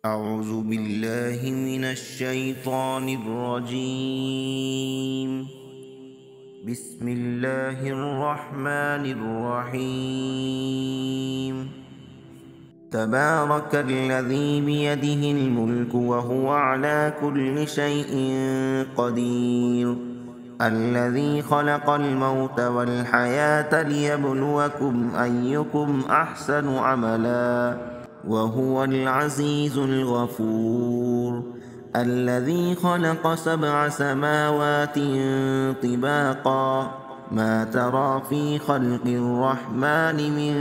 أعوذ بالله من الشيطان الرجيم. بسم الله الرحمن الرحيم. تبارك الذي بيده الملك وهو على كل شيء قدير. الذي خلق الموت والحياة ليبلوكم أيكم أحسن عملا وهو العزيز الغفور. الذي خلق 7 سماوات طباقا ما ترى في خلق الرحمن من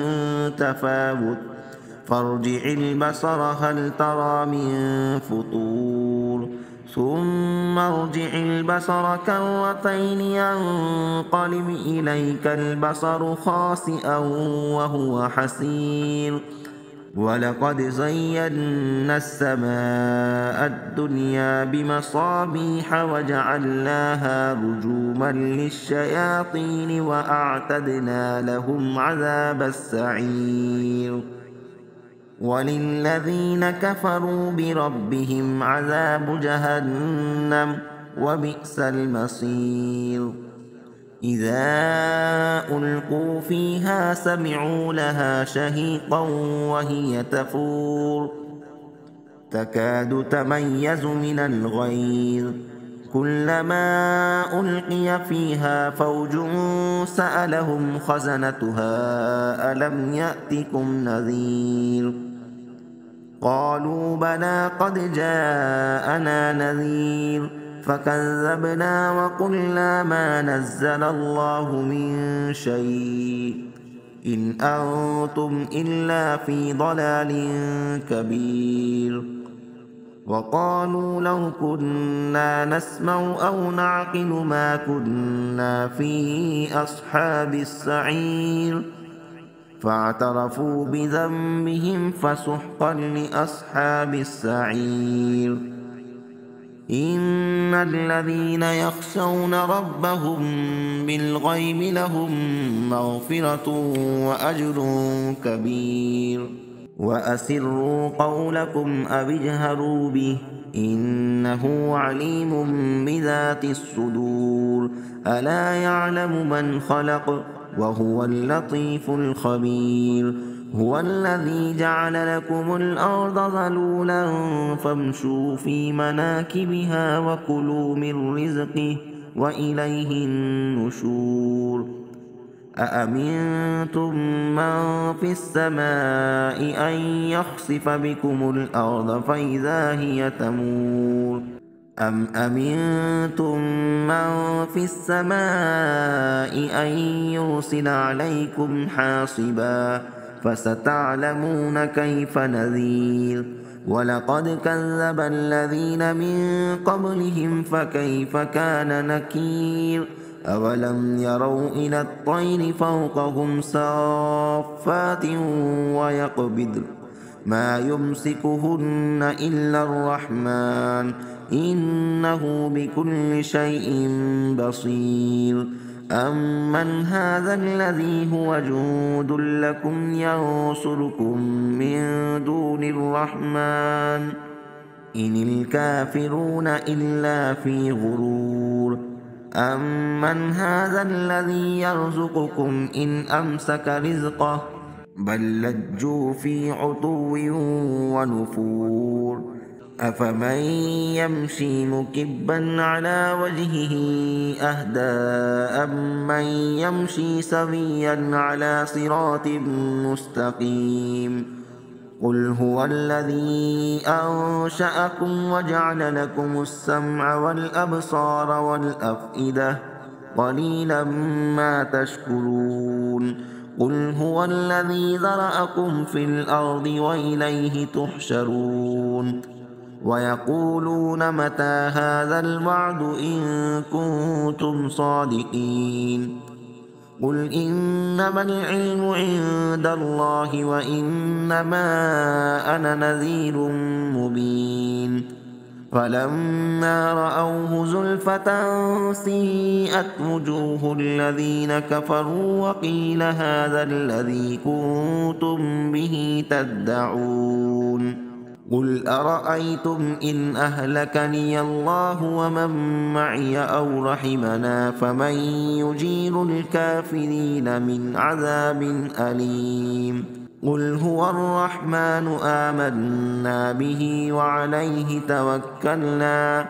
تفاوت فارجع البصر هل ترى من فطور ثم ارجع البصر كرتين ينقلب إليك البصر خاسئا وهو حسير. ولقد زينا السماء الدنيا بمصابيح وجعلناها رجوما للشياطين وأعتدنا لهم عذاب السعير. وللذين كفروا بربهم عذاب جهنم وبئس المصير. إذا ألقوا فيها سمعوا لها شهيقا وهي تفور تكاد تميز من الغيظ كلما ألقي فيها فوج سألهم خزنتها ألم يأتكم نذير قالوا بلى قد جاءنا نذير فكذبنا وقلنا ما نزل الله من شيء إن أنتم إلا في ضلال كبير. وقالوا لو كنا نسمع أو نعقل ما كنا في أصحاب السعير فاعترفوا بذنبهم فسحقا لأصحاب السعير. إن الذين يخشون ربهم بالغيب لهم مغفرة وأجر كبير. وأسروا قولكم أو اجهروا به إنه عليم بذات الصدور. ألا يعلم من خلق وهو اللطيف الخبير. هو الذي جعل لكم الأرض ذلولا فامشوا في مناكبها وكلوا من رزقه وإليه النشور. أأمنتم من في السماء أن يخسف بكم الأرض فإذا هي تمور أم أمنتم من في السماء أن يرسل عليكم حاصبا فستعلمون كيف نذير. ولقد كذب الذين من قبلهم فكيف كان نكير. أولم يروا إلى الطير فوقهم صافات ويقبضن ما يمسكهن إلا الرحمن إنه بكل شيء بصير. أمن هذا الذي هو جند لكم ينصركم من دون الرحمن إن الكافرون إلا في غرور. أمن هذا الذي يرزقكم إن أمسك رزقه بل لجوا في عتو ونفور. أفمن يمشي مكبا على وجهه أهدى أمن يمشي سويا على صراط مستقيم. قل هو الذي أنشأكم وجعل لكم السمع والأبصار والأفئدة قليلا ما تشكرون. قل هو الذي ذرأكم في الأرض وإليه تحشرون. ويقولون متى هذا الوعد إن كنتم صادقين. قل إنما العلم عند الله وإنما أنا نذير مبين. فلما رأوه زلفة سيئت وجوه الذين كفروا وقيل هذا الذي كنتم به تدعون. قل أرأيتم إن أهلكني الله ومن معي أو رحمنا فمن يجير الكافرين من عذاب أليم قل هو الرحمن آمنا به وعليه توكلنا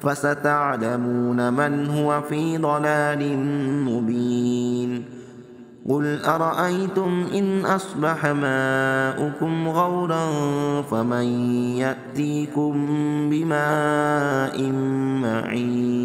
فستعلمون من هو في ضلال مبين قل أرأيتم إن أصبح ماؤكم غورا فمن يأتيكم بماء معين